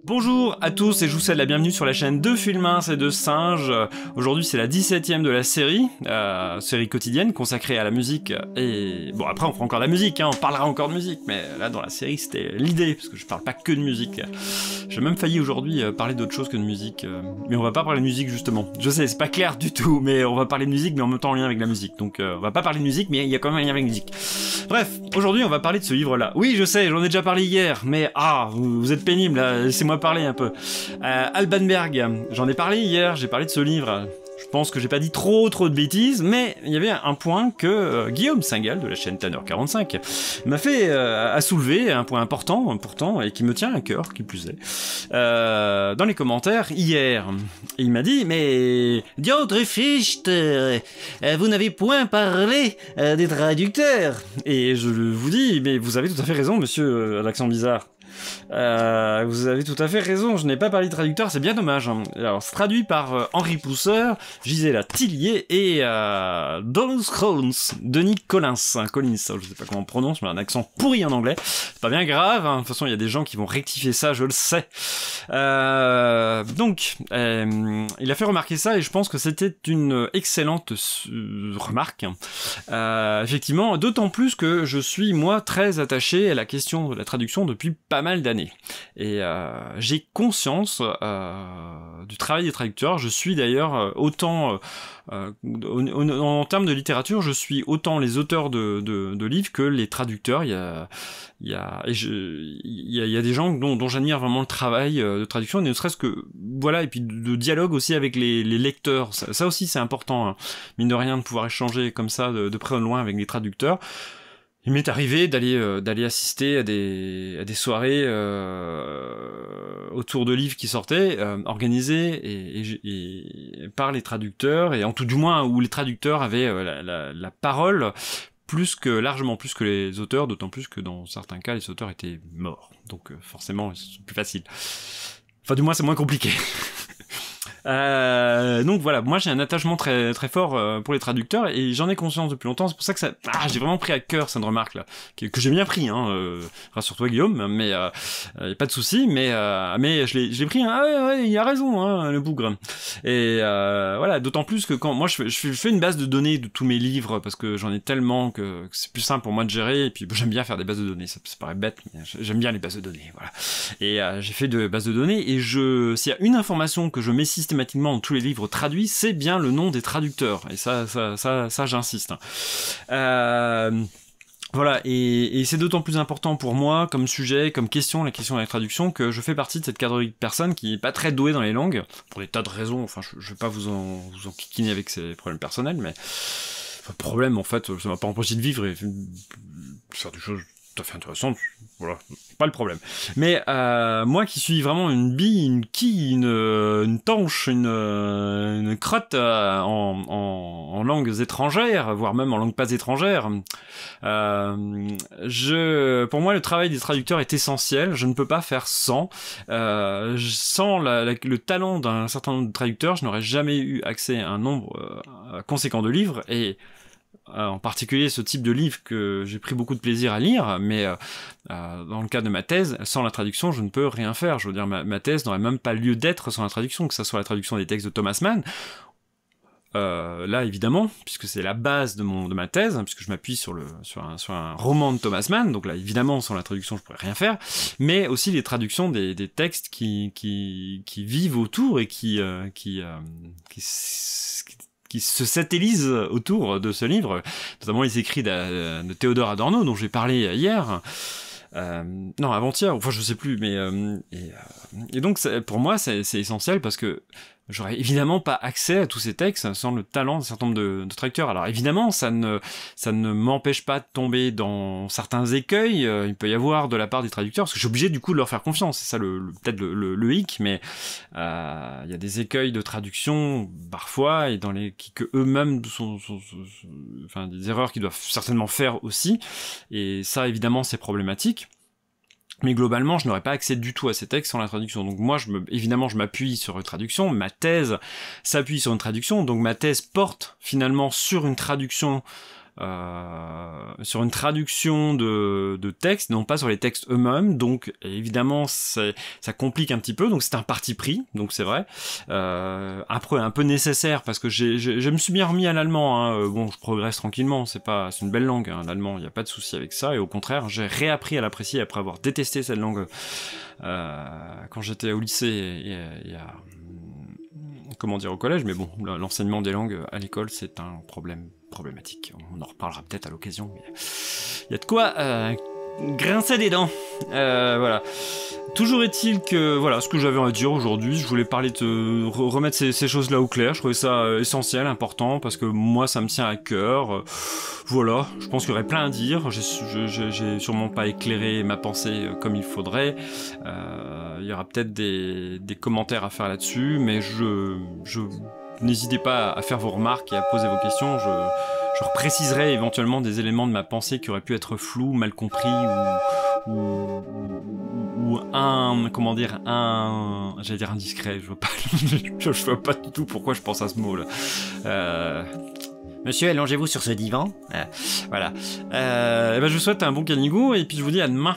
Bonjour à tous et je vous souhaite la bienvenue sur la chaîne de Filmin et de Singes. Aujourd'hui c'est la 17e de la série, série quotidienne consacrée à la musique et... Bon après on fera encore de la musique, hein, on parlera encore de musique, mais là dans la série c'était l'idée, parce que je parle pas que de musique. J'ai même failli aujourd'hui parler d'autre chose que de musique, mais on va pas parler de musique justement. Je sais, c'est pas clair du tout, mais on va parler de musique mais en même temps en lien avec la musique. Donc on va pas parler de musique mais il y a quand même un lien avec la musique. Bref, aujourd'hui on va parler de ce livre-là. Oui je sais, j'en ai déjà parlé hier, mais vous êtes pénible là, laissez-moi parler un peu. Alban Berg, j'en ai parlé hier, j'ai parlé de ce livre. Je pense que j'ai pas dit trop de bêtises, mais il y avait un point que Guillaume Singal de la chaîne Tanner45 m'a fait à soulever, un point important pourtant, et qui me tient à cœur, qui plus est, dans les commentaires hier. Et il m'a dit, mais Diodre Fichte, vous n'avez point parlé des traducteurs. Et je vous dis, mais vous avez tout à fait raison, monsieur à l'accent bizarre. Vous avez tout à fait raison, je n'ai pas parlé de traducteur, c'est bien dommage. Alors, c'est traduit par Henri Pousseur, Gisela Tillier et Donald Collins, Denis Collins, je sais pas comment on prononce, mais un accent pourri en anglais. C'est pas bien grave, hein. De toute façon, il y a des gens qui vont rectifier ça, je le sais. Donc, il a fait remarquer ça et je pense que c'était une excellente remarque. Effectivement, d'autant plus que je suis, moi, très attaché à la question de la traduction depuis pas mal d'années. Et j'ai conscience du travail des traducteurs. Je suis d'ailleurs autant en termes de littérature, je suis autant les auteurs de livres que les traducteurs. Il y a des gens dont j'admire vraiment le travail de traduction, ne serait-ce que voilà, et puis de dialogue aussi avec les lecteurs. Ça aussi c'est important, hein, mine de rien, de pouvoir échanger comme ça de près ou de loin avec les traducteurs. Il m'est arrivé d'aller assister à des soirées autour de livres qui sortaient, organisées et par les traducteurs, et en tout du moins où les traducteurs avaient la parole largement plus que les auteurs, d'autant plus que dans certains cas les auteurs étaient morts. Donc forcément c'est plus facile. Enfin du moins c'est moins compliqué. Donc voilà, moi j'ai un attachement très très fort pour les traducteurs et j'en ai conscience depuis longtemps. C'est pour ça que j'ai vraiment pris à cœur cette remarque là, que j'ai bien pris, hein. Rassure-toi Guillaume, mais y a pas de souci. Mais je l'ai pris. Hein, ouais, il a raison, hein, le bougre. Et voilà, d'autant plus que quand moi je fais une base de données de tous mes livres parce que j'en ai tellement que c'est plus simple pour moi de gérer. Et puis j'aime bien faire des bases de données. Ça paraît bête, mais j'aime bien les bases de données. Voilà. Et j'ai fait de bases de données et s'il y a une information que je mets systématiquement dans tous les livres traduits, c'est bien le nom des traducteurs. Et ça j'insiste. Voilà, et c'est d'autant plus important pour moi comme sujet, comme question, la question de la traduction, que je fais partie de cette catégorie de personnes qui est pas très douée dans les langues, pour des tas de raisons. Enfin, je vais pas vous en kikiner avec ces problèmes personnels, mais problème en fait, ça m'a pas empêché de vivre et faire des choses tout à fait intéressantes. Voilà, pas le problème. Mais moi qui suis vraiment une bille, une quille, une tanche, une crotte en langues étrangères, voire même en langues pas étrangères, pour moi le travail des traducteurs est essentiel. Je ne peux pas faire sans. Sans le talent d'un certain nombre de traducteurs, je n'aurais jamais eu accès à un nombre conséquent de livres, et en particulier ce type de livre que j'ai pris beaucoup de plaisir à lire, mais dans le cas de ma thèse, sans la traduction, je ne peux rien faire. Je veux dire, ma thèse n'aurait même pas lieu d'être sans la traduction, que ça soit la traduction des textes de Thomas Mann. Là, évidemment, puisque c'est la base de ma thèse, hein, puisque je m'appuie sur un roman de Thomas Mann, donc là, évidemment, sans la traduction, je pourrais rien faire, mais aussi les traductions des textes qui vivent autour et qui se satellisent autour de ce livre, notamment les écrits de Théodore Adorno, dont j'ai parlé hier, non, avant-hier, enfin je sais plus, mais et donc pour moi c'est essentiel parce que j'aurais évidemment pas accès à tous ces textes sans le talent d'un certain nombre de traducteurs. Alors évidemment, ça ne m'empêche pas de tomber dans certains écueils. Il peut y avoir de la part des traducteurs, parce que je suis obligé du coup de leur faire confiance. C'est ça peut-être le hic, mais il y a des écueils de traduction parfois, et que eux-mêmes enfin des erreurs qu'ils doivent certainement faire aussi. Et ça évidemment c'est problématique. Mais globalement, je n'aurais pas accès du tout à ces textes sans la traduction. Donc moi, évidemment, je m'appuie sur une traduction. Ma thèse s'appuie sur une traduction. Donc ma thèse porte finalement sur une traduction sur une traduction de texte, non pas sur les textes eux-mêmes, donc évidemment ça complique un petit peu, donc c'est un parti pris, donc c'est vrai, après un peu nécessaire, parce que je me suis bien remis à l'allemand, hein. Bon, je progresse tranquillement, c'est une belle langue, hein, l'allemand, il n'y a pas de souci avec ça, et au contraire, j'ai réappris à l'apprécier après avoir détesté cette langue quand j'étais au lycée et comment dire, au collège, mais bon, l'enseignement des langues à l'école, c'est un problématique. On en reparlera peut-être à l'occasion, mais il y a de quoi grincer des dents. Voilà. Toujours est-il que, voilà, ce que j'avais à dire aujourd'hui, je voulais parler remettre ces choses-là au clair, je trouvais ça essentiel, important, parce que moi, ça me tient à cœur. Voilà, je pense qu'il y aurait plein à dire, j'ai sûrement pas éclairé ma pensée comme il faudrait, il y aura peut-être des commentaires à faire là-dessus, mais n'hésitez pas à faire vos remarques et à poser vos questions, je repréciserai éventuellement des éléments de ma pensée qui auraient pu être flous, mal compris, ou j'allais dire indiscret, je vois pas du tout pourquoi je pense à ce mot-là. Monsieur, allongez-vous sur ce divan. Voilà. Je vous souhaite un bon canigou et puis je vous dis à demain.